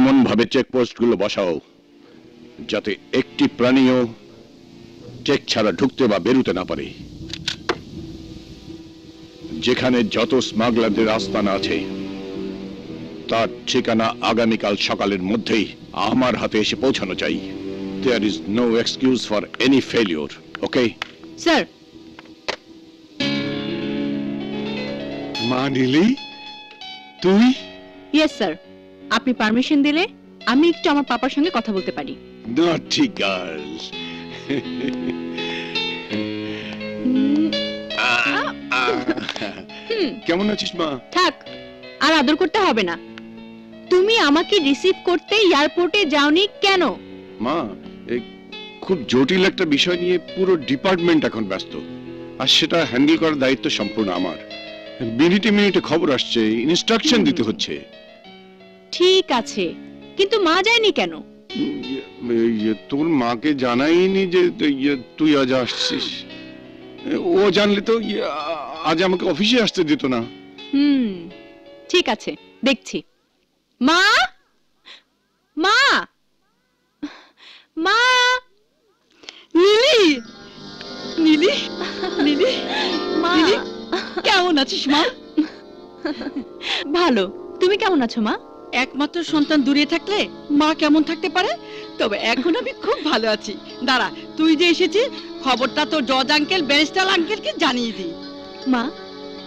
এমন ভাবে চেকপোস্টগুলো বসাও যাতে একটি প্রাণীও চেক ছাড়া ঢুকতে বা বেরোতে না পারে। যেখানে যত স্মাগলারদের আস্তানা আছে তার ঠিকানা আগামীকাল সকালের মধ্যেই আমার হাতে এসে পৌঁছানো চাই। There is no excuse for any failure. Okay? Sir. মা নীলি, তুই? ইয়েস স্যার, আপনি পারমিশন দিলে আমি একটু আমার পাপার সঙ্গে কথা বলতে পারি। Naughty girl. কেমন আছিস মা? থাক, আর আদর করতে হবে না। তুমি আমাকে রিসিভ করতে এয়ারপোর্টে যাওনি কেন? মা, খুব জটিল একটা বিষয় নিয়ে পুরো ডিপার্টমেন্ট এখন ব্যস্ত, আর সেটা হ্যান্ডেল করার দায়িত্ব সম্পূর্ণ আমার। মিনিটে মিনিটে খবর আসছে, ইনস্ট্রাকশন দিতে হচ্ছে। ঠিক আছে, কিন্তু মা যায়নি কেন? তোর মাকে জানাইনি যে তুই আজ আসছিস। ও জানলে তো আজ আমাকে অফিসে আসতে দিত না। ঠিক আছে, দেখছি। মা, মা, মা। নীলি, নীলি, নীলি, মা, কেমন আছিস মা? ভালো। তুমি কেমন আছো মা? একমাত্র সন্তান দূরে থাকলে মা কেমন থাকতে পারে? তবে এখন আমি খুব ভালো আছি। দাঁড়া, তুই যে এসেছিস খবরটা তো জজ আঙ্কেল, ব্যারিস্টার আঙ্কেলকে জানিয়ে দি। মা,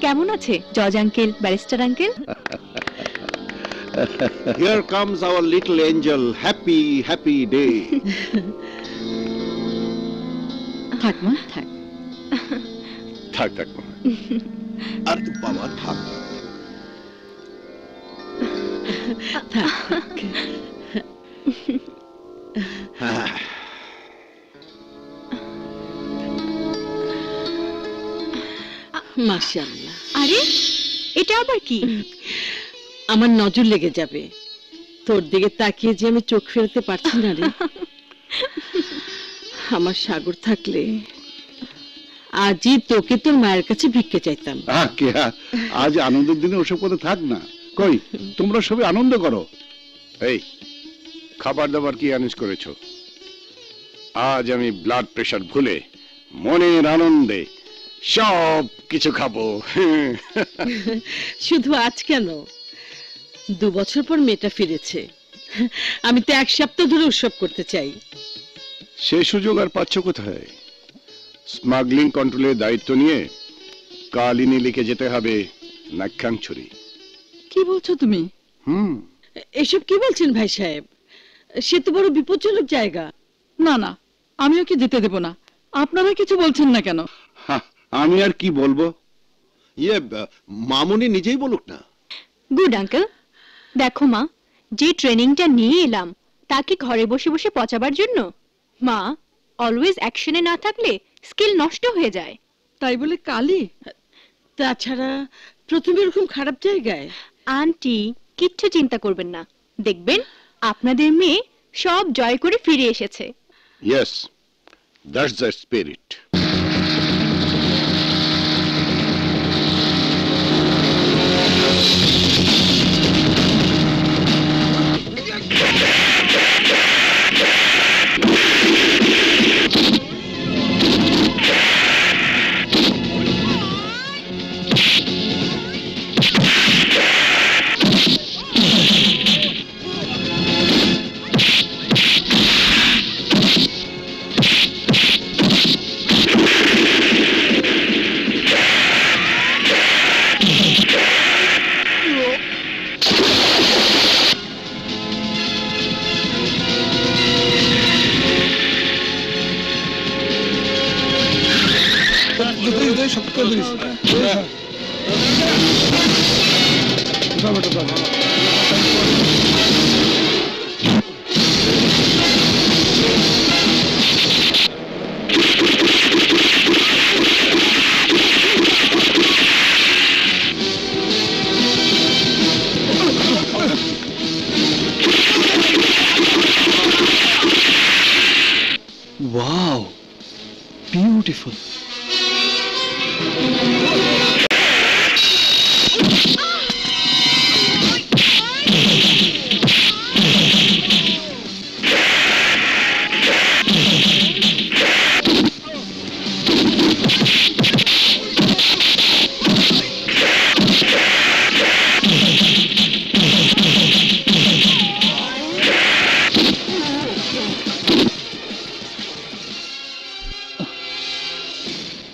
কেমন আছে জজ uncle, barrister uncle? Here comes our little angel. Happy, happy day. থাক মা, থাক। থাক থাক মা। আর বাবা থাক। মাশাআল্লাহ। আরে এটা আবার কি? আমার নজর লেগে যাবে। তোর দিকে তাকিয়ে যে আমি চোখ ফেরাতে পারছি না রে। আমার সাগর থাকলে আজই তোকে তোর মায়ের কাছে ভিক্ষে চাইতাম। আজ আনন্দের দিনে ওসব কথা থাক না। কই, তোমরা সবাই আনন্দ করো। এই খাবার দাবার কি অ্যারেঞ্জ করেছো? আজ আমি ব্লাড প্রেশার ভুলে মনের আনন্দে সব কিছু খাবো। শুধু আজ কেন, 2 বছর পর মেয়েটা ফিরেছে। আমি তো 1 সপ্তাহ ধরে উৎসব করতে চাই। সে সুযোগ আর পাচ্ছ কোথায়? স্মাগলিং কন্ট্রোলের দায়িত্ব নিয়ে কালিনী লিখে যেতে হবে নাক্ষাংছড়ি। কি বলছো তুমি? এসব কি বলছেন ভাই সাহেব? সে তো বড় বিপজ্জনক জায়গা। না না, আমি ওকে যেতে দেব না। আপনারা কিছু বলছেন না কেন? আমি আর কি বলবো? মামুনি নিজেই বলুক না। Good uncle. দেখো মা, যে ট্রেনিংটা নিয়ে এলাম তা কি ঘরে বসে বসে পচাবার জন্য? মা, অলওয়েজ অ্যাকশনে না থাকলে স্কিল নষ্ট হয়ে যায়। তাই বলে কালি? তাছাড়া প্রথমে এরকম খারাপ জায়গায়। আন্টি, কিচ্ছু চিন্তা করবেন না, দেখবেন আপনাদের মেয়ে সব জয় করে ফিরে এসেছে। Yes, that's the spirit. Wow, beautiful.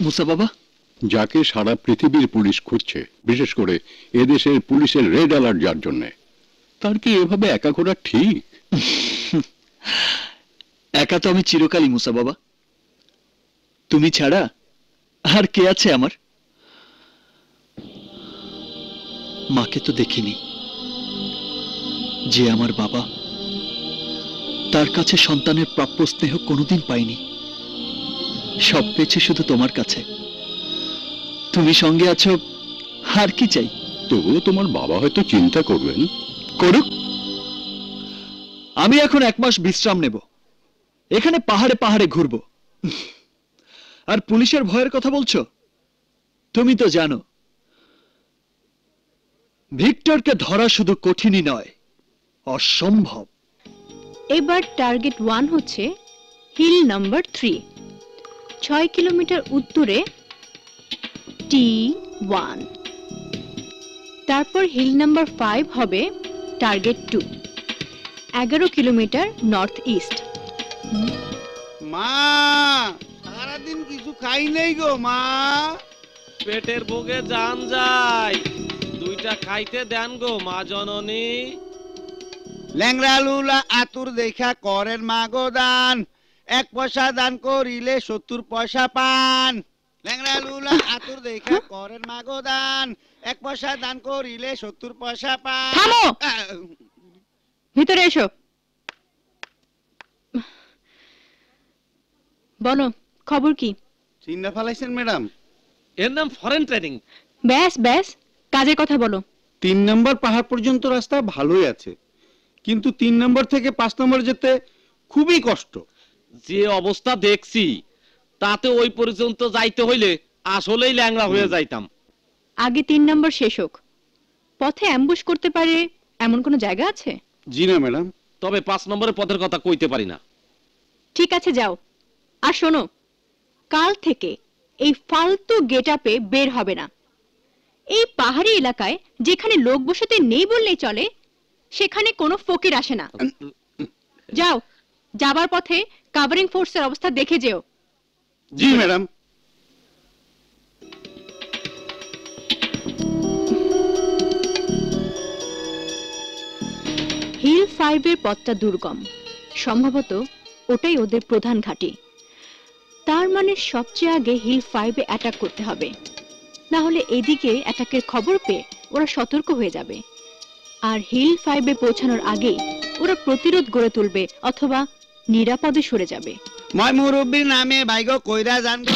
মুসা বাবা? যাকে সারা পৃথিবীর পুলিশ খুঁজছে, বিশেষ করে এদেশের পুলিশের রেড অ্যালার্ট যার জন্য, তার কি এভাবে একা ঘোরা ঠিক? একা তো আমি চিরকালই মুসা বাবা। তুমি ছাড়া আর কে আছে আমার? মাকে তো দেখিনি, যে আমার বাবা, তার কাছে সন্তানের প্রাপ্য স্নেহ কোনোদিন পাইনি। সব পেয়েছে শুধু তোমার কাছে। তুমি সঙ্গে আছো, আর কি চাই? তবুও তোমার বাবা হয়তো চিন্তা করবেন। করুক, আমি এখন 1 মাস বিশ্রাম নেব, এখানে পাহাড়ে পাহাড়ে ঘুরবো। আর পুলিশের ভয়ের কথা বলছো? তুমি তো জানো ভিক্টরকে ধরা শুধু কঠিনই নয়, অসম্ভব। এবার টার্গেট 1 হচ্ছে হিল নাম্বার 3, 6 কিলোমিটার উত্তরে T1। তারপর হিল নাম্বার 5 হবে টার্গেট 2, 11 কিলোমিটার নর্থ ইস্ট। মা, সারাদিন কিছু খাই নাই গো মা। পেটের ভোগে জান যায়, 2টা খাইতে দেন গো মা জননী। ল্যাংড়া লুলা আতুর দেখা করেন মা গো দান, 1 পয়সা দান করিলে 70 পয়সা পান। ল্যাংড়া লুলা আতুর দেখা করেন মা গো দান, 1 পয়সা দান করিলে 70 পয়সা পান। থামো! ভিতরে এসো। বলো, খবর কি? চিন্তা ফেলাইছেন ম্যাডাম? এর নাম ফরেন ট্রেনিং। ব্যাস ব্যাস, কাজের কথা বলো। 3 নম্বর পাহাড় পর্যন্ত রাস্তা ভালোই আছে, কিন্তু 3 নম্বর থেকে 5 নম্বর যেতে খুবই কষ্ট। যে অবস্থা দেখছি তাতে ওই পর্যন্ত যাইতে হইলে আসলেই ল্যাংড়া হয়ে যাইতাম। আগে 3 নম্বর শেষ হোক। পথে অ্যাম্বুশ করতে পারে এমন কোনো জায়গা আছে? জি না ম্যাডাম। তবে 5 নম্বরের পথের কথা কইতে পারি না। ঠিক আছে, যাও। আর শোনো, কাল থেকে এই ফালতু গেটআপে বের হবে না। এই পাহাড়ি এলাকায় যেখানে লোক বসতি নেই বললেই চলে, সেখানে কোনো ফকির আসে না। যাও, যাবার পথে কভারিং ফোর্সের অবস্থা দেখে যেও। জি ম্যাডাম। হিল 5-এর পথটা দুর্গম, সম্ভবত ওটাই ওদের প্রধান ঘাঁটি। তার মানে সবচেয়ে আগে হিল 5-এ অ্যাটাক করতে হবে, না হলে এদিকে অ্যাটাকের খবর পেয়ে ওরা সতর্ক হয়ে যাবে। আর হিল 5-এ পৌঁছানোর আগেই ওরা প্রতিরোধ গড়ে তুলবে অথবা নিরাপদে সরে যাবে। মই মুরব্বীর নামে বাইগো কইরা জান গো।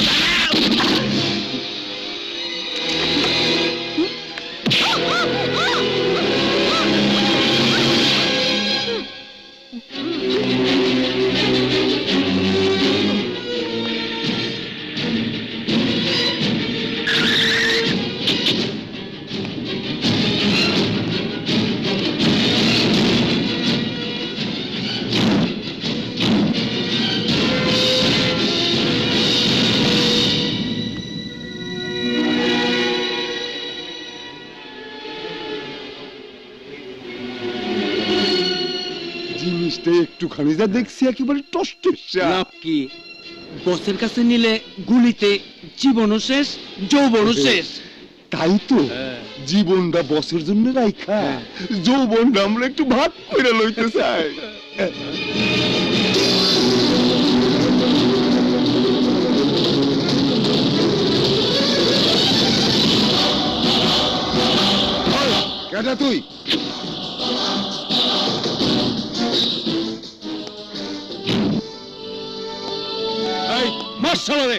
জিনিসটা একটুখানি যা দেখছি একেবারে টস্টেসা। লাভ কি? বসের কাছে নিলে গুলিতে জীবনও শেষ, যৌবনও শেষ। তাই তো, জীবনটা বসের জন্য রাইখা যৌবনটা আমরা একটু ভাগ করে লইতে চাই। কেটা তুই? Marshal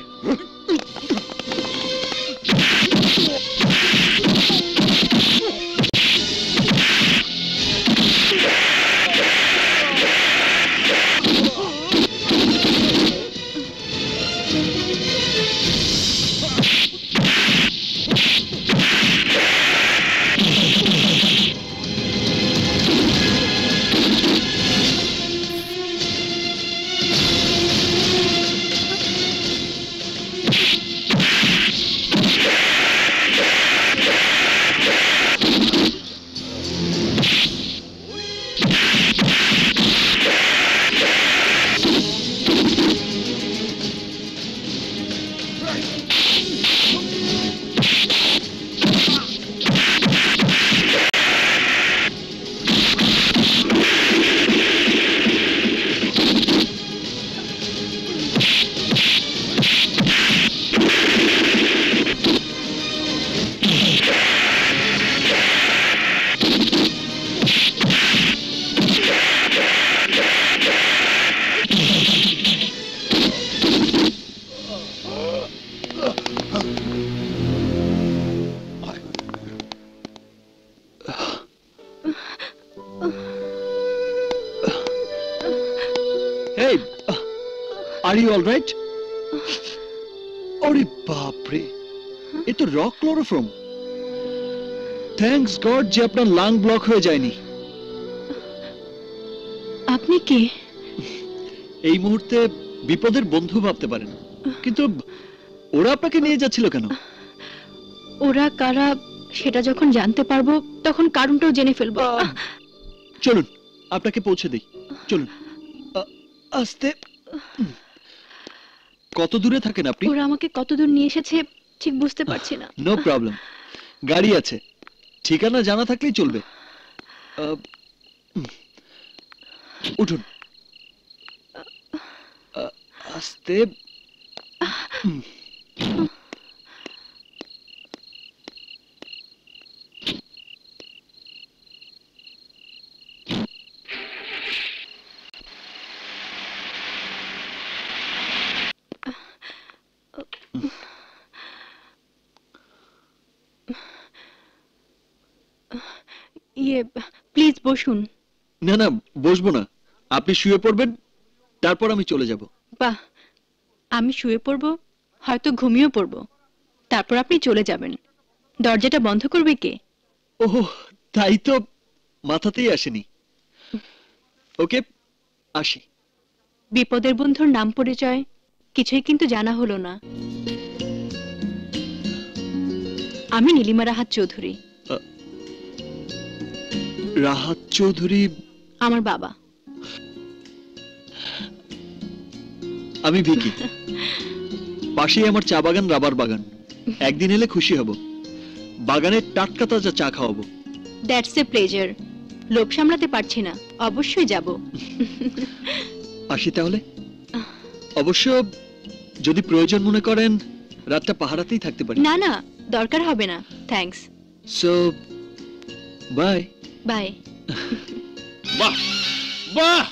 Hey, are you all right? अरे बाप रे, ये तो रॉक क्लोरोफॉर्म। थैंक्स गॉड যে আপনার লাং ব্লক হয়ে যায়নি। আপনি কে? এই মুহূর্তে বিপদের বন্ধু ভাবতে পারেন, কিন্তু ওরা আপনাকে নিয়ে যাচ্ছিল কেন? ওরা কারা সেটা যখন জানতে পারবো তখন কারণটাও জেনে ফেলবো। চলুন আপনাকে পৌঁছে দেই, চলুন। আস্তে। কত দূরে থাকেন আপনি? ওরা আমাকে কত দূর নিয়ে এসেছে ঠিক বুঝতে পারছি না। নো প্রবলেম, গাড়ি আছে, ঠিকানা জানা থাকলেই চলবে। উঠুন। আস্তে। প্লিজ বসুন। না না, বসবো না, আপনি শুয়ে পড়বেন, তারপর আমি চলে যাব। বাহ, আমি শুয়ে পড়বো, হয়তো ঘুমিয়েও পড়বো, তারপর আপনি চলে যাবেন। দরজাটা বন্ধ করবে কে? ওহ, তাই তো মাথাতেই আসেনি। ওকে, আসি। বিপদের বন্ধুর নাম পরিচয় কিছুই কিন্তু জানা হলো না। আমি নীলিমা রাহাত চৌধুরী। রাহাত চৌধুরী আমার বাবা। আমি ভিকি। পাশেই আমার চা বাগান, রাবার বাগান। একদিন এলে খুশি হব, বাগানের টাটকা তাজা চা খাওয়াবো। That's a pleasure. লোভ সামলাতে পারছি না, অবশ্যই যাব। আসি তাহলে। অবশ্য যদি প্রয়োজন মনে করেন রাতটা পাহারাতেই থাকতে পারি। না না, দরকার হবে না, থ্যাঙ্কস। So by. বাই। বাহ বাহ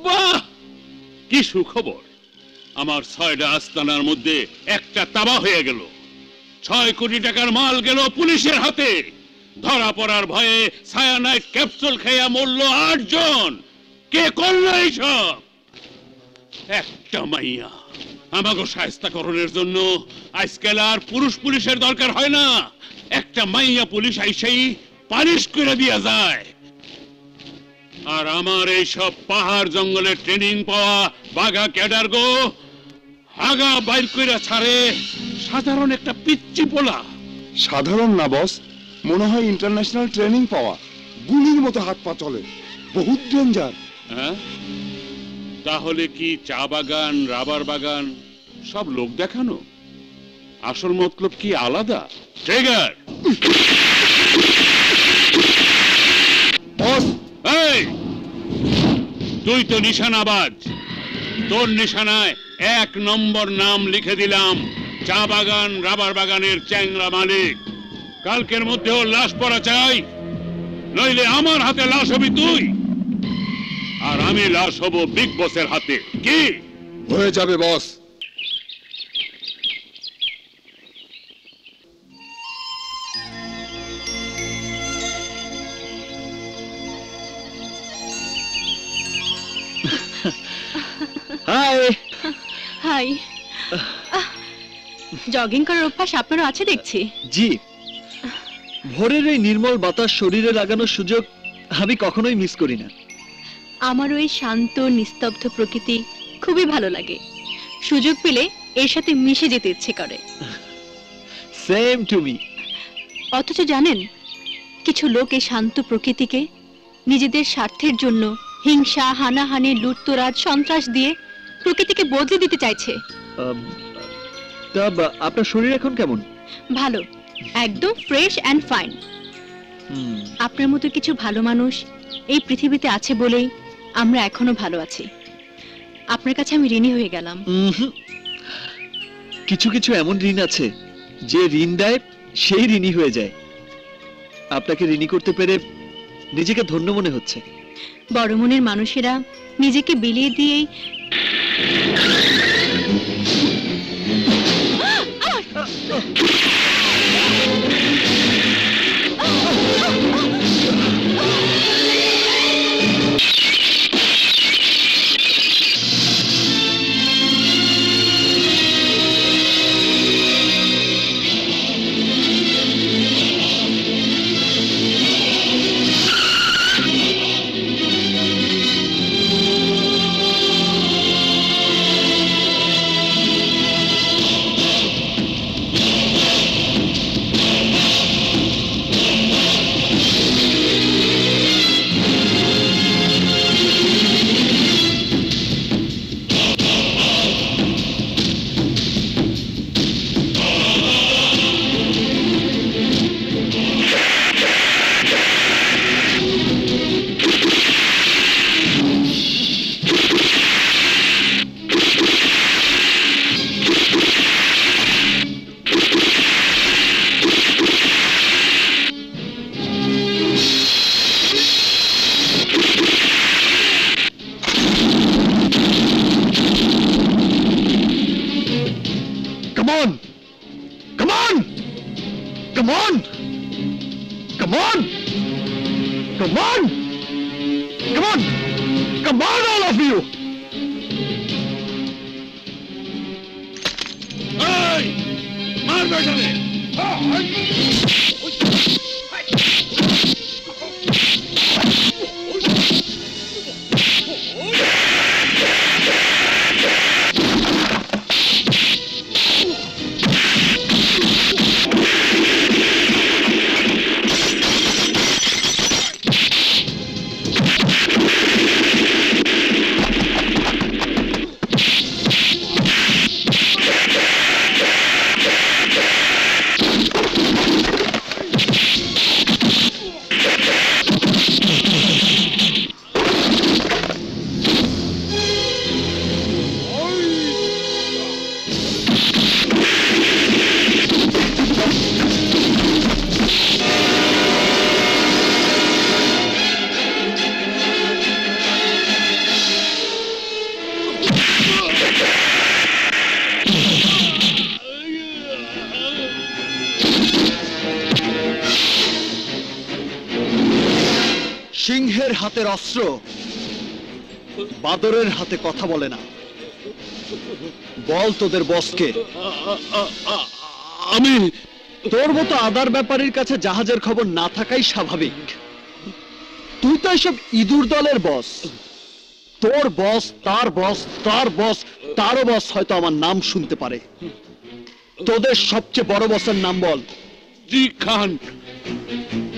বাহ, কি সুখবর! আমার 6টা আস্তানার মধ্যে একটা তাবা হয়ে গেল। 6 কোটি টাকার মাল গেল পুলিশের হাতে। ধরা পড়ার ভয়ে সায়ানাইড ক্যাপসুল খেয়ে মরল 8 জন। কে করলো এইসব? একটা মাইয়া। আমাকে শায়েস্তাকরণের জন্য আজকাল আর পুরুষ পুলিশের দরকার হয় না, একটা মাইয়া পুলিশ আইসেই পালিশ করে দিয়া যায়। আর আমার এইসব পাহাড় জঙ্গলে ট্রেনিং পাওয়া বাঘা ক্যাডার গো হাগা বাইর কইরা ছাড়ে সাধারণ একটা পিচ্চি পোলা। সাধারণ না বস, মনে হয় ইন্টারন্যাশনাল ট্রেনিং পাওয়া। গুলির মতো হাত পা চলে, বহুত ডেঞ্জার। হ্যাঁ, তাহলে কি চা বাগান, রাবার বাগান সব লোক দেখানো? আসল মতলব কি আলাদা? ট্রিগার! বস, এই, তুই তো নিশানাবাজ। তোর নিশানায় 1 নম্বর নাম লিখে দিলাম, চা বাগান রাবার বাগানের চ্যাংরা মালিক। কালকের মধ্যে ওর লাশ পড়া চাই, নইলে আমার হাতে লাশ হবি তুই, আর আমি লাশ হব বিগ বসের হাতে। কি হয়ে যাবে বস। হাই। হাই। জগিং করার অভ্যাস আপনারও আছে দেখছি। জি, ভোরের এই নির্মল বাতাস শরীরে লাগানোর সুযোগ আমি কখনোই মিস করি না। আমার ওই শান্ত নিস্তব্ধ প্রকৃতি খুবই ভালো লাগে। সুযোগ পেলে এর সাথে মিশে যেতে ইচ্ছে করে। Same to me. অথচ জানেন, কিছু লোক এই শান্ত প্রকৃতিকে নিজেদের স্বার্থের জন্য হিংসা, হানাহানি, লুটতরাজ, সন্ত্রাস দিয়ে প্রকৃতিকে বদলে দিতে চাইছে। তা আপনার শরীর এখন কেমন? ভালো, একদম ফ্রেশ অ্যান্ড ফাইন। আপনার মতো কিছু ভালো মানুষ এই পৃথিবীতে আছে বলেই আমরা এখনো ভালো আছি। আপনার কাছে আমি ঋণী হয়ে গেলাম। কিছু কিছু এমন ঋণ আছে যে ঋণ দেয় সেই ঋণী হয়ে যায়। আপনাকে ঋণী করতে পেরে নিজেকে ধন্য মনে হচ্ছে। বড় মনের মানুষেরা নিজেকে বিলিয়ে দিয়েই সিংহের হাতের অস্ত্র বাদরের হাতে কথা বলে না। বল তোদের বসকে। আমি তোর মতো আদার ব্যাপারীর কাছে জাহাজের খবর না থাকাই স্বাভাবিক। তুই তো এসব ইঁদুর দলের বস। তোর বস, তার বস, তার বস, তারও বস হয়তো আমার নাম শুনতে পারে। তোদের সবচেয়ে বড় বসের নাম বল। জি খান।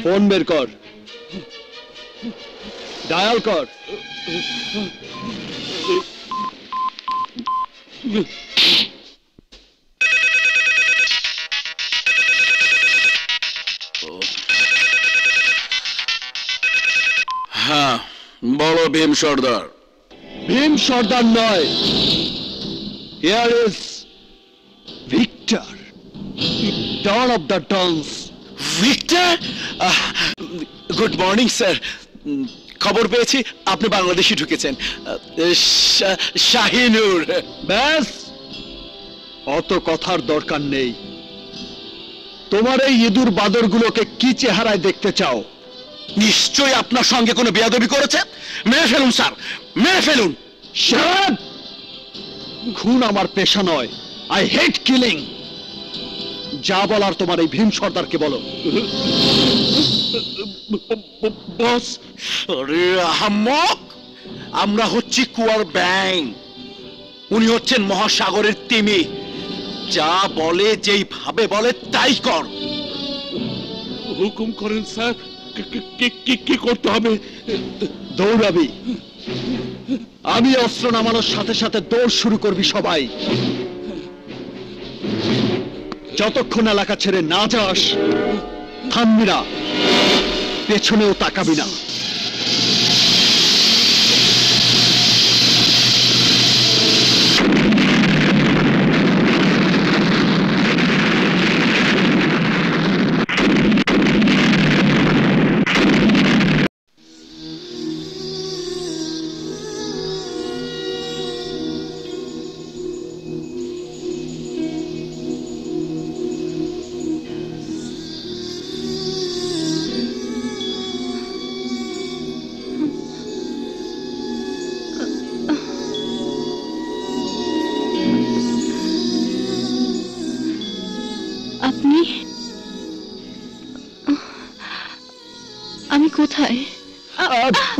ফোন বের কর, ডায়াল কর। হ্যাঁ বলো ভীম সর্দার। ভীম সর্দার নয়, here is Victor, don of the dons. Victor, good morning sir. খবর পেয়েছি আপনি বাংলাদেশে ঢুকেছেন। শাহিনুর। ব্যাস, অত কথার দরকার নেই। তোমার এই ইঁদুর বাদরগুলোকে কি চেহারায় দেখতে চাও? নিশ্চয়ই আপনার সঙ্গে কোনো বেয়াদবি করেছে। মেরে ফেলুন স্যার, মেরে ফেলুন। শাট! খুন আমার পেশা নয়। I hate killing. যা বলার তোমার এই ভীম সর্দারকে বলো। বস, আরে আহাম্মক, আমরা হচ্ছি কুয়ার ব্যাং, উনি হচ্ছেন মহাসাগরের তিমি। যা বলে, যেইভাবে বলে তাই কর। হুকুম করেন স্যার, কি করতে হবে? দৌড়াবি। আমি অস্ত্র নামানোর সাথে সাথে দৌড় শুরু করবি সবাই। যতক্ষণ এলাকা ছেড়ে না যাস থামবি না, পেছনেও তাকাবি না।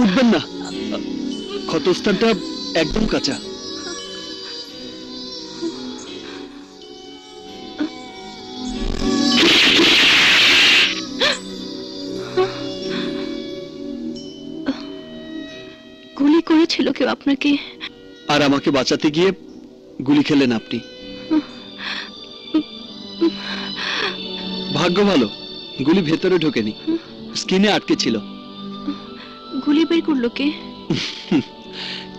উঠবেন না, ক্ষতস্থানটা একদম কাঁচা। গুলি করেছিল কেউ আপনাকে? আর আমাকে বাঁচাতে গিয়ে গুলি খেলেন আপনি। ভাগ্য ভালো, গুলি ভেতরে ঢোকেনি, স্কিনে আটকে ছিল। গুলি বের করলো কে?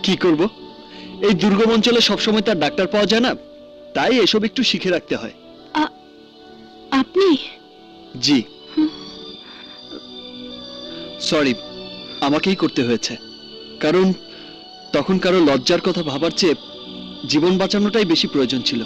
কি করব, এই দুর্গম অঞ্চলে সবসময় তার ডাক্তার পাওয়া যায় না, তাই এসব একটু শিখে রাখতে হয়। আপনি? জি, সরি, আমাকেই করতে হয়েছে, কারণ তখন কারো লজ্জার কথা ভাবার চেয়ে জীবন বাঁচানোটাই বেশি প্রয়োজন ছিল।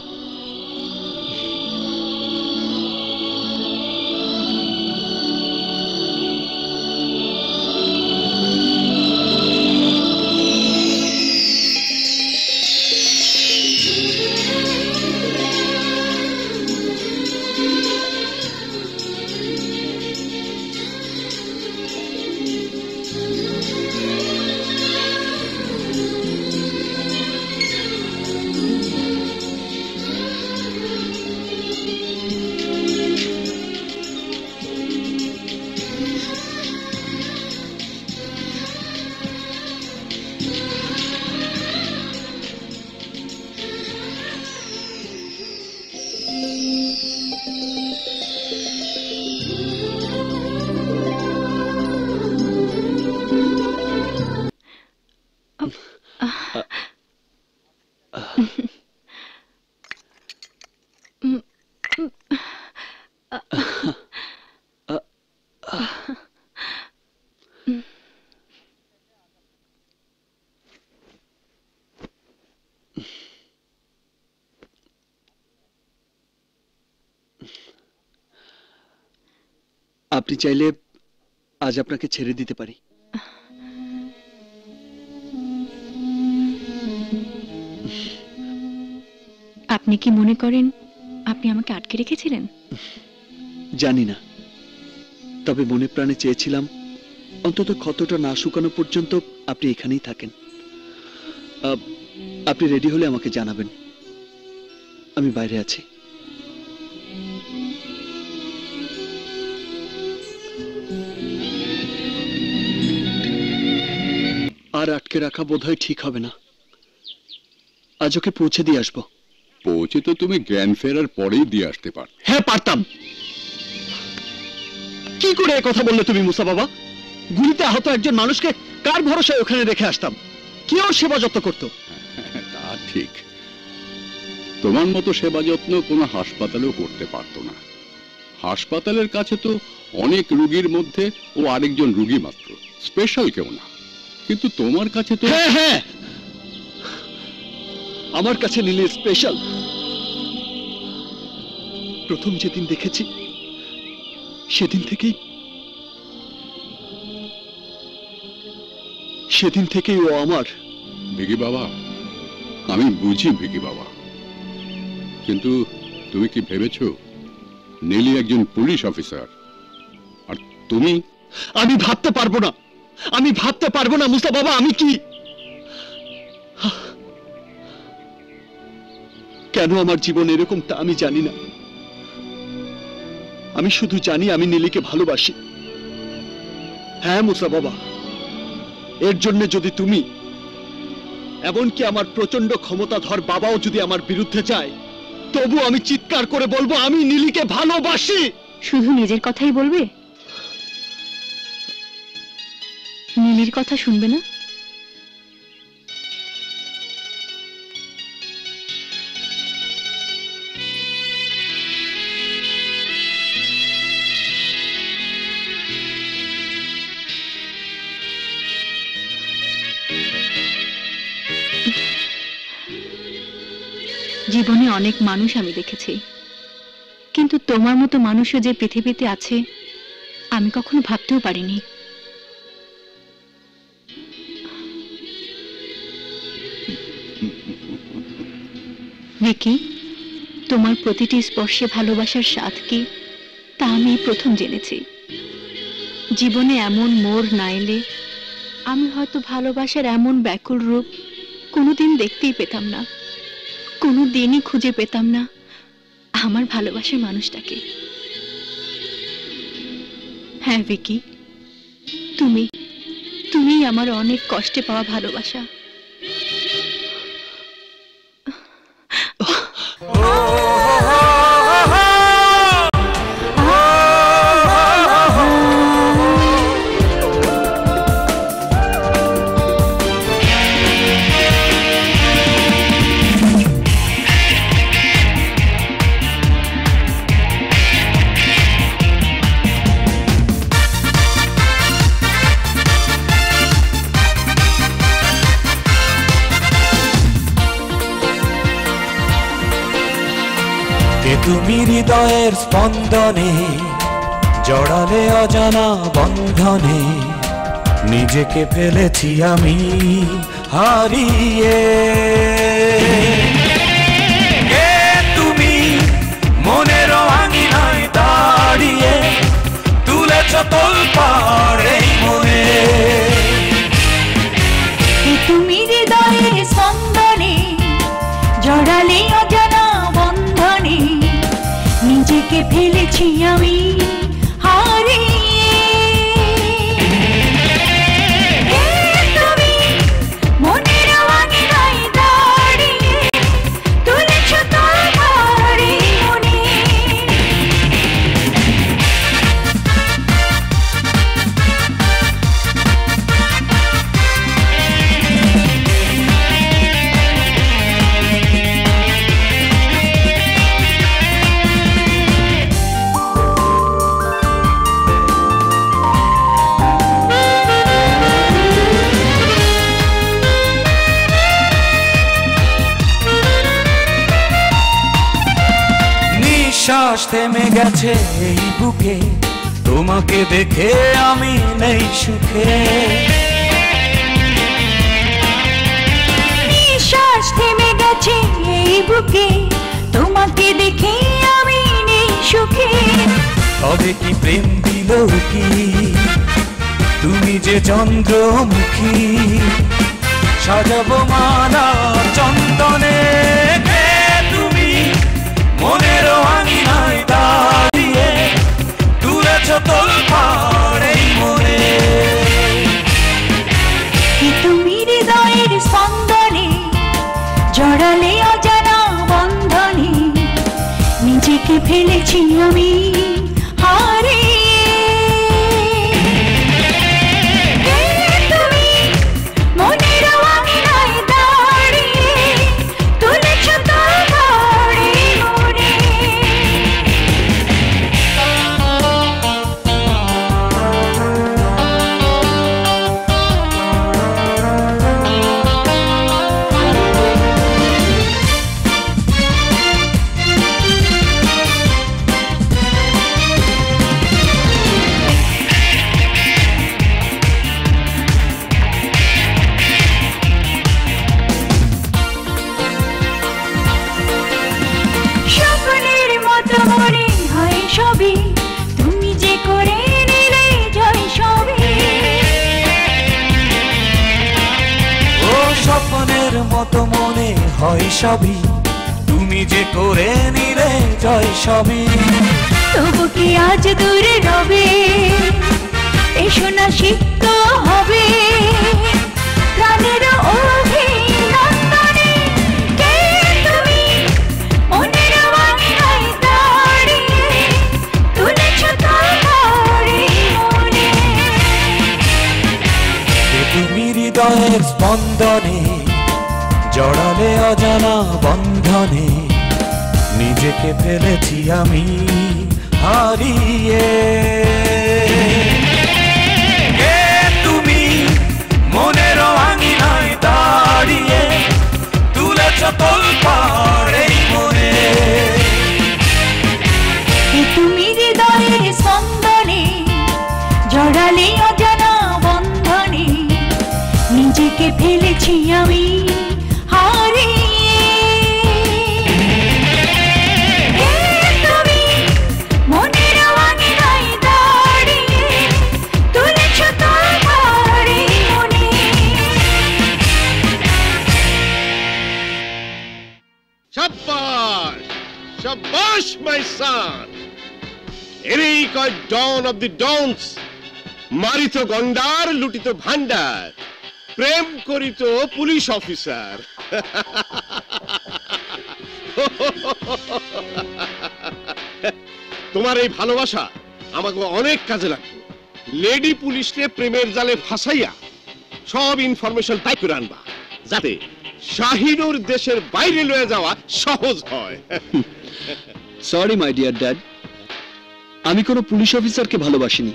আপনি চাইলে আজ আপনাকে ছেড়ে দিতে পারি। আপনি কি মনে করেন আপনি আমাকে আটকে রেখেছিলেন? জানি না, তবে মনে প্রাণে চেয়েছিলাম অন্তত ক্ষতটা না শুকানো পর্যন্ত আপনি এখানেই থাকেন। আপনি রেডি হলে আমাকে জানাবেন, আমি বাইরে আছি। আর আটকে রাখা বোধহয় ঠিক হবে না, আজ ওকে পৌঁছে দিয়ে আসবো। পৌঁছে তো তুমি জ্ঞান ফেরার পরেই দিয়ে আসতে পার। হ্যাঁ পারতাম। কি করে এই কথা বললে তুমি মুসা বাবা? গুলিতে আহত একজন মানুষকে কার ভরসায় ওখানে রেখে আসতাম? কে ওর সেবা যত্ন করতো? তা ঠিক, তোমার মতো সেবা যত্ন কোনো হাসপাতালেও করতে পারতো না। হাসপাতালের কাছে তো অনেক রোগীর মধ্যে ও আরেকজন রোগী মাত্র, স্পেশাল কেউ না। কিন্তু তোমার কাছে তো হ্যাঁ হ্যাঁ, আমার কাছে নীলি স্পেশাল। প্রথম যেদিন দেখেছি সেদিন থেকেই ও আমার। ভিকি বাবা, আমি বুঝি ভিকি বাবা, কিন্তু তুমি কি ভেবেছো নীলি একজন পুলিশ অফিসার আর তুমি? আমি ভাবতে পারবো না মুসা বাবা। আমি কি, কেন আমার জীবন এরকম তা আমি জানি না। আমি শুধু জানি আমি নীলিকে ভালোবাসি। হ্যাঁ মুসা বাবা, এর জন্য যদি তুমি, এমনকি আমার প্রচন্ড ক্ষমতাধর বাবাও যদি আমার বিরুদ্ধে যায়, তবু আমি চিৎকার করে বলবো আমি নীলিকে ভালোবাসি। শুধু নিজের কথাই বলবে? নীলির কথা শুনবে না? জীবনে অনেক মানুষ আমি দেখেছি, কিন্তু তোমার মতো মানুষও যে পৃথিবীতে আছে আমি কখনো ভাবতেও পারিনি। ভিকি, তোমার প্রতিটি স্পর্শে ভালোবাসার স্বাদ কি তা আমি প্রথম জেনেছি। জীবনে এমন মোড় না এলে আমি হয়তো ভালোবাসার এমন ব্যাকুল রূপ কোনোদিন দেখতেই পেতাম না, কোনোদিনই খুঁজে পেতাম না আমার ভালোবাসার মানুষটাকে। হ্যাঁ ভিকি, তুমি আমার অনেক কষ্টে পাওয়া ভালোবাসা। তুমি হৃদয়ের স্পন্দনে জড়ালে অজানা বন্ধনে, নিজেকে ফেলেছি আমি হারিয়ে। তুমি মনের আঙিনায় দাঁড়িয়ে তুলেছ তোলপাড় এই মনে। তুমি হৃদয়ের স্পন্দনে জড়ালে অজানা বন্ধনে, নিজেকে ফেলেছি আমি হারিয়ে। তুমি মনের আঙিনায় দাঁড়িয়ে তুলেছ তোলপাড় এই মনে। নিঃশ্বাস থেমে গেছে এই বুকে, তোমাকে দেখে আমি নেই সুখে। নিঃশ্বাস থেমে গেছে এই বুকে, তোমাকে দেখে আমি নেই সুখে। তবে কি প্রেম দিল কি তুমি যে চন্দ্রমুখী, সাজাবো মালা চন্দনে। তুমি মনের আঙিনায় দাঁড়িয়ে তুলেছ তোলপাড় এই মনে। তুমি হৃদয়ের স্পন্দনে জড়ালে অজানা বন্ধনে, নিজেকে ফেলেছি আমি হারিয়ে। তুমি মনের আঙিনায় দাঁড়িয়ে তুলেছ তোলপাড় এই মনে। স্বপ্নের মতো মনে হয় সবই, তুমি যে করে নিলে জয় সবই। ও স্বপ্নের মতো মনে হয় সবই, তুমি যে করে নিলে জয় সবই। তবু কি আজ দূরে রবে, এসো না সিক্ত হবে প্রাণের অভিনন্দনে। কে তুমি মনের আঙিনায় দাঁড়িয়ে তুলেছ তোলপাড় এই মনে। তুমি হৃদয়ের স্পন্দনে জড়ালে অজানা বন্ধনে, নিজেকে ফেলেছি আমি হারিয়ে। তুমি মনের আঙিনায় দাঁড়িয়ে তুলেছ তোলপাড় এই মনে। তুমি হৃদয়ের স্পন্দনে জড়ালে অজানা বন্ধনে, নিজেকে ফেলেছি আমি হারিয়ে। তুমি মনের আঙিনায় দাঁড়িয়ে তুলেছ তোলপাড় এই মনে। শাবাশ মাই সান, এরই কয় ডন অফ দি ডনস। মারিত গন্ডার, লুটিত ভান্ডার, প্রেম করিত পুলিশ অফিসার। তোমার এই ভালোবাসা আমাকে অনেক কাজে লাগবে। লেডি পুলিশকে প্রেমের জালে ফাঁসাইয়া সব ইনফরমেশন টাইপ করে আনবা, যাতে শাহিনুর দেশের বাইরে লয়ে যাওয়া সহজ হয়। সরি মাই ডিয়ার ড্যাড, আমি কোনো পুলিশ অফিসারকে ভালোবাসিনি,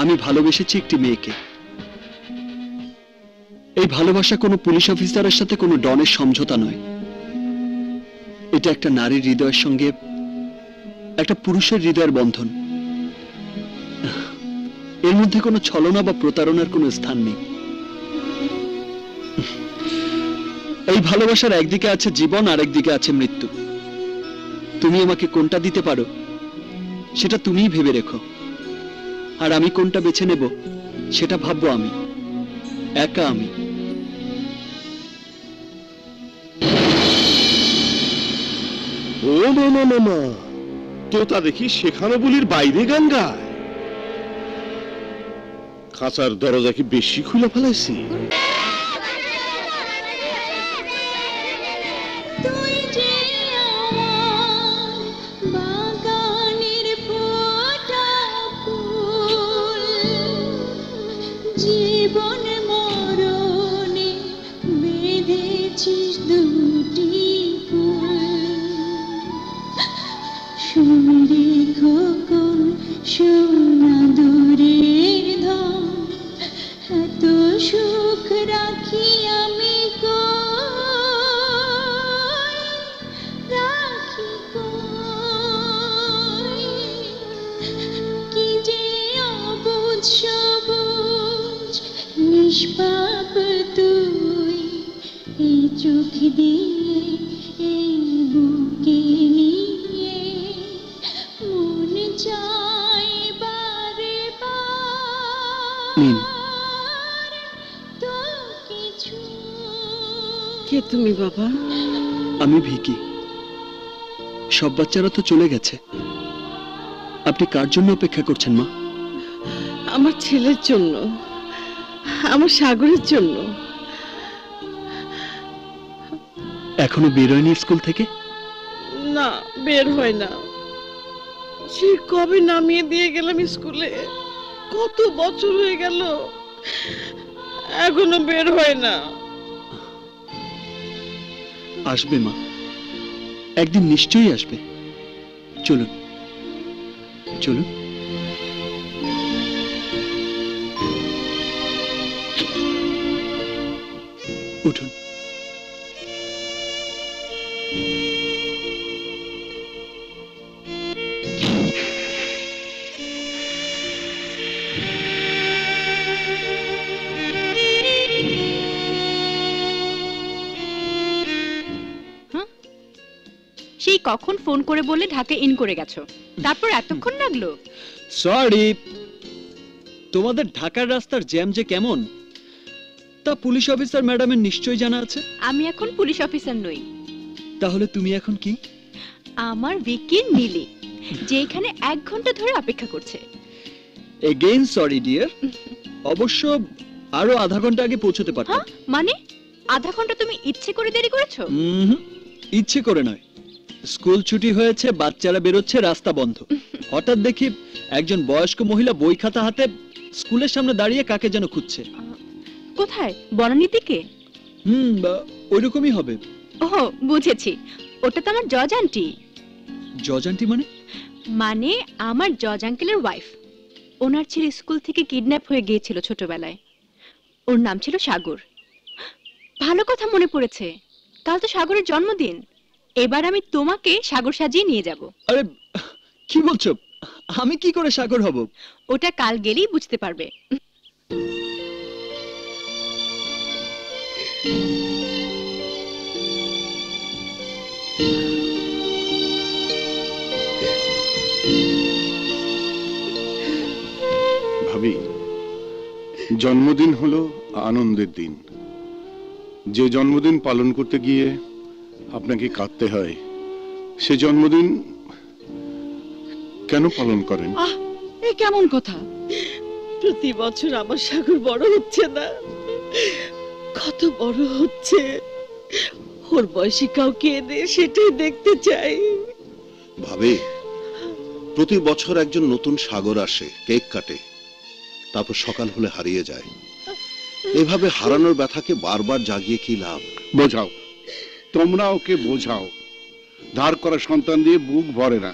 আমি ভালোবেসেছি একটি মেয়েকে। এই ভালোবাসা কোনো পুলিশ অফিসারের সাথে কোনো ডনের সমঝোতা নয়, এটা একটা নারীর হৃদয়ের সঙ্গে একটা পুরুষের হৃদয়ের বন্ধন। এর মধ্যে কোনো ছলনা বা প্রতারণার কোনো স্থান নেই। এই ভালোবাসার একদিকে আছে জীবন, আর একদিকে আছে মৃত্যু। তুমি আমাকে কোনটা দিতে পারো সেটা তুমিই ভেবে রেখো, আর আমি কোনটা বেছে নেব সেটা ভাববো আমি, একা আমি। ও মামা মামা, তোতা দেখি শেখানো বলির বাইরে গান গায়। খাঁচার দরজা কি বেশি খুলে ফেলাইছি? জীবন মরণে বেঁধেছিস দুটি শুনে খোকন সোনা দূরের ধন, এত সুখ রাখি আমি রাখি কি যে অবুঝ সবুজ নিষ্পাপ তুই, এই চোখ দিয়ে এই বুকে নিয়ে মন চায় বারে বার তো কিছু। কে তুমি বাবা? আমি ভিকি। সব বাচ্চারা তো চলে গেছে, আপনি কার জন্য অপেক্ষা করছেন মা? আমার ছেলের জন্য, আমার সাগরের জন্য। এখনো বেরোয়নি স্কুল থেকে? না, বের হয় না। সে কবে নামিয়ে দিয়ে গেলাম স্কুলে, কত বছর হয়ে গেল, এখনো বের হয় না। আসবে মা, একদিন নিশ্চয়ই আসবে। চলুন চলুন। উঠুন। সেই কখন ফোন করে বলে ঢাকা ইন করে গেছো, তারপর এতক্ষণ লাগলো? সরি, তোমাদের ঢাকার রাস্তার জ্যাম যে কেমন তা পুলিশ অফিসার ম্যাডামের নিশ্চয়ই জানা আছে। আমি এখন পুলিশ অফিসার নই। তাহলে তুমি এখন কি? আমার ভিকির নীলি, যে এখানে 1 ঘন্টা ধরে অপেক্ষা করছে। এগেইন সরি ডিয়ার, অবশ্য আরো আধা ঘন্টা আগে পৌঁছতে পারতাম। মানে আধা ঘন্টা তুমি ইচ্ছে করে দেরি করেছো? ইচ্ছে করে নয়, স্কুল ছুটি হয়েছে, বাচ্চারা বেরোচ্ছে, রাস্তা বন্ধ। হঠাৎ দেখি একজন বয়স্ক মহিলা বই খাতা হাতে স্কুলের সামনে দাঁড়িয়ে কাকে যেন খুঁজছে। কোথায়? বনানীর দিকে? ওইরকমই হবে। ওহ, বুঝেছি, ওটা তো আমার জজ আন্টি। জজ আন্টি মানে? মানে আমার জজ আঙ্কেলের ওয়াইফ। ওনার ছেলে স্কুল থেকে কিডন্যাপ হয়ে গিয়েছিল ছোটবেলায়। ওর নাম ছিল সাগর। ভালো কথা মনে পড়েছে, কাল তো সাগরের জন্মদিন। এবার আমি তোমাকে সাগর সাজিয়ে নিয়ে যাব। আরে কি বলছো? আমি কি করে সাগর হব? ওটা কাল গেলেই বুঝতে পারবে। ভাবি, জন্মদিন হলো আনন্দের দিন। যে জন্মদিন পালন করতে গিয়ে আপনাকে কাঁদতে হয়, সে জন্মদিন কেন পালন করেন? এ কেমন কথা? প্রতি বছর আমার সাগর বড় হচ্ছে না, কত বড় হচ্ছে, ওর বয়সী কাউকে এনে সেটাই দেখতে চাই। ভাবি, প্রতি বছর একজন নতুন সাগর আসে, কেক কাটে, তারপর সকাল হলে হারিয়ে যায়। এভাবে হারানোর ব্যথাকে বারবার জাগিয়ে কি লাভ? বোঝাও, তোমরা ওকে বোঝাও। ধার করা সন্তান দিয়ে বুক ভরে না,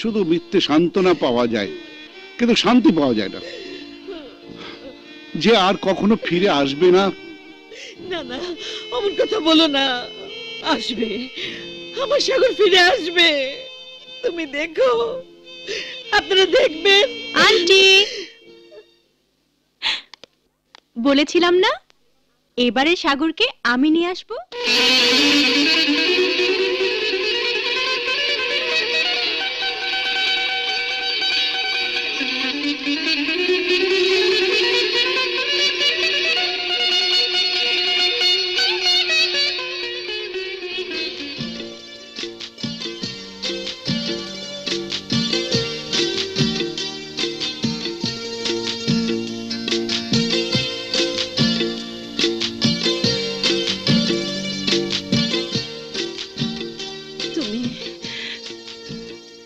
শুধু মিথ্যে সান্ত্বনা পাওয়া যায়, কিন্তু শান্তি পাওয়া যায় না। যে আর কখনো ফিরে আসবে না। না না, অমন কথা বলো না। আসবে, আমার সাগর ফিরে আসবে, তুমি দেখো, আপনারা দেখবেন। আন্টি, বলেছিলাম না এবারে সাগরকে আমি নিয়ে আসবো।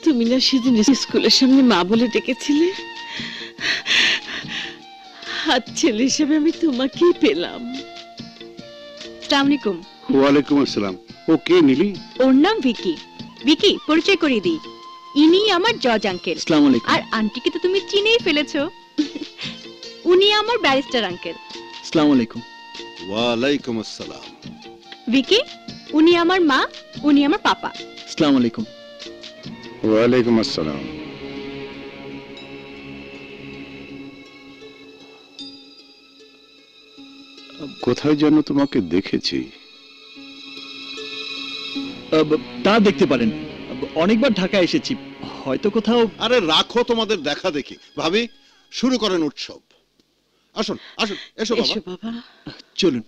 তুমি না সেদিন স্কুলের সামনে মা বলে ডেকেছিলে, আর ছেলে হিসেবে আমি তোমাকেই পেলাম। আসসালামু আলাইকুম। ওয়ালাইকুম আসসালাম। ও কে নীলি? ওর নাম ভিকি। ভিকি, পরিচয় করিয়ে দিই, ইনি আমার জজ আঙ্কেল। আসসালামু আলাইকুম। আর আন্টিকে তো তুমি চিনেই ফেলেছো, উনি আমার ব্যারিস্টার আঙ্কেল। আসসালামু আলাইকুম। ওয়ালাইকুম আসসালাম। ভিকি, উনি আমার মা, উনি আমার পাপা। আসসালামু আলাইকুম। ওয়ালাইকুম আসসালাম। কোথায় যেন তোমাকে দেখেছি। তা দেখতে পারেন, অনেকবার ঢাকায় এসেছি, হয়তো কোথাও। আরে রাখো তোমাদের দেখা দেখি। ভাবি, শুরু করেন উৎসব। আসুন আসুন, এসো বাবা। চলুন।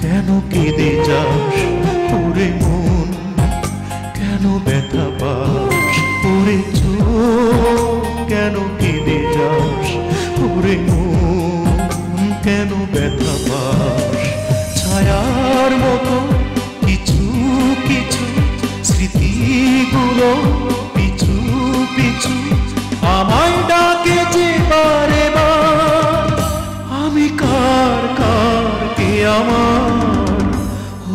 কেন কেঁদে যাস ওরে মন, কেন ব্যথা পাস ওরে চোখ, কেন কেঁদে যাস ওরে মন, কেন ব্যথা পাস। ছায়ার মতো কিছু কিছু স্মৃতিগুলো পিছু পিছু আমায় ডাকে যে বারে বার। আমি কার কার কে আমার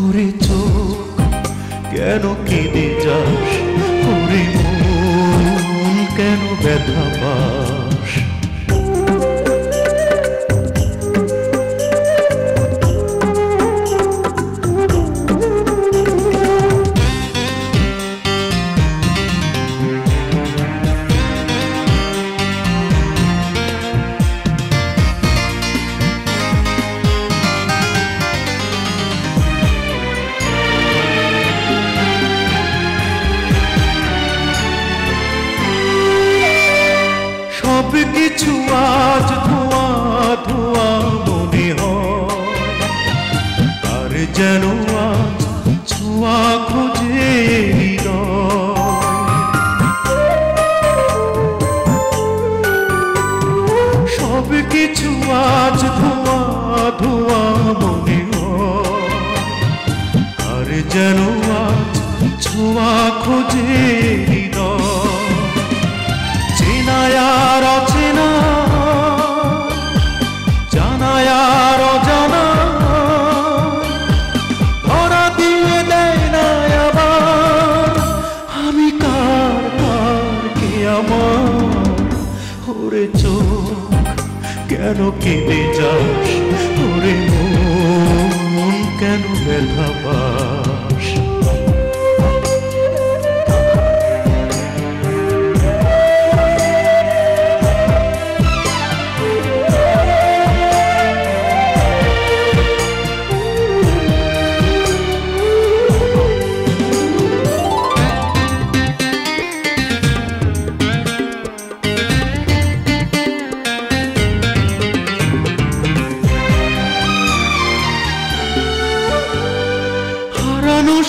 ওরে চোখ, কেন কেঁদে যাস ওরে মন, কেন ব্যথা পাস। কিছু আজ ধোয়া ধোয়া মনে হয়, আর যেন আজ ছোঁয়া খোঁজে সব কিছু আজ ধোয়া ধোয়া মনে হয়, আর যেন আজ ছোঁয়া খোঁজে চেনায় আর অচেনা, জানায় আর অজানা, ধরা দিয়ে দেয় না আবার। কেন কেঁদে যাস ওরে মন কেন ব্যথা পাস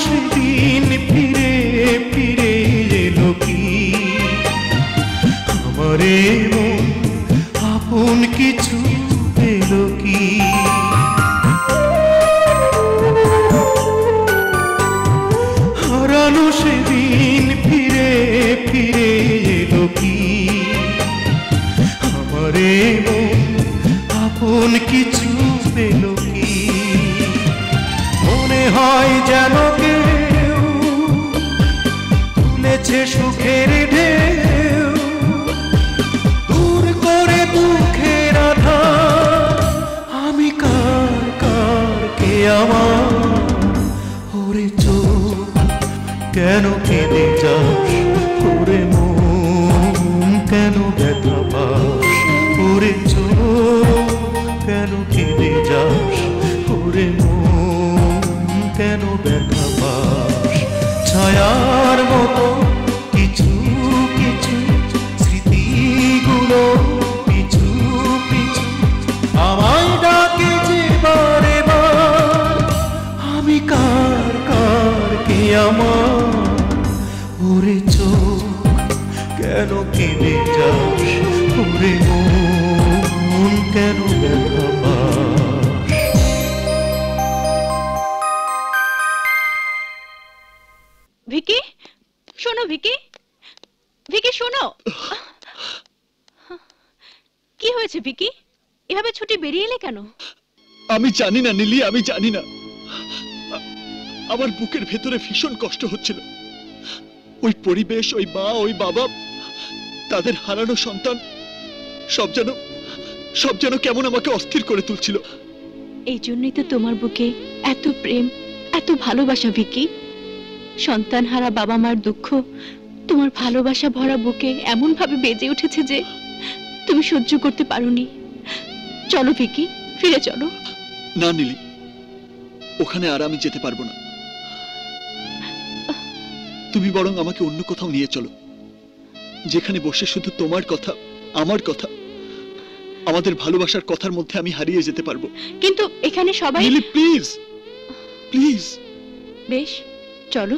সেদিন ফিরে ফিরে এলো কি আমারে মন আপন কিছু পেলো কি হারানো সেদিন ফিরে ফিরে এলো কি আমারে মন আপন কিছু পেলো কি মনে হয় যেন কেউ তুলেছে সুখের ঢেউ দূর করে দুঃখের আধার আমি কার কার কে আমার ওরে চোখ কেন কেঁদে যাস ওরে মন কেন ব্যথা পাস ওরে চোখ কেন কেঁদে যাস ওরে কেন ব্যথা পাস ছায়ার মতো কিছু কিছু স্মৃতিগুলো পিছু পিছু আমায় ডাকে যে বারে বার আমি কার কার কে আমার ওরে চোখ কেন কেঁদে যাস ওরে মন কেন ব্যথা পাস ভিকি শোনো ভিকি ভিকি শোনো কি হয়েছে ভিকি এভাবে ছুটি বেরিয়ে এলে কেন আমি জানি না নীলি আমি জানি না আমার বুকের ভেতরে ভীষণ কষ্ট হচ্ছিল ওই পরিবেশ ওই মা ওই বাবা তাদের হারানো সন্তান সব যেন কেমন আমাকে অস্থির করে তুলছিল এই জন্যই তো তোমার বুকে এত প্রেম এত ভালোবাসা ভিকি সন্তান হারা বাবা মার দুঃখ তোমার ভালোবাসা ভরা বুকে এমন ভাবে বেজে উঠেছে যে তুমি সহ্য করতে পারোনি চলো ভিকি ফিরে চলো না নীলি ওখানে আর আমি যেতে পারবো না তুমি বরং আমাকে অন্য কোথাও নিয়ে চলো যেখানে বসে শুধু তোমার কথা আমার কথা আমাদের ভালোবাসার কথার মধ্যে আমি হারিয়ে যেতে পারবো কিন্তু এখানে সবাই নীলি প্লিজ প্লিজ বেশ চলো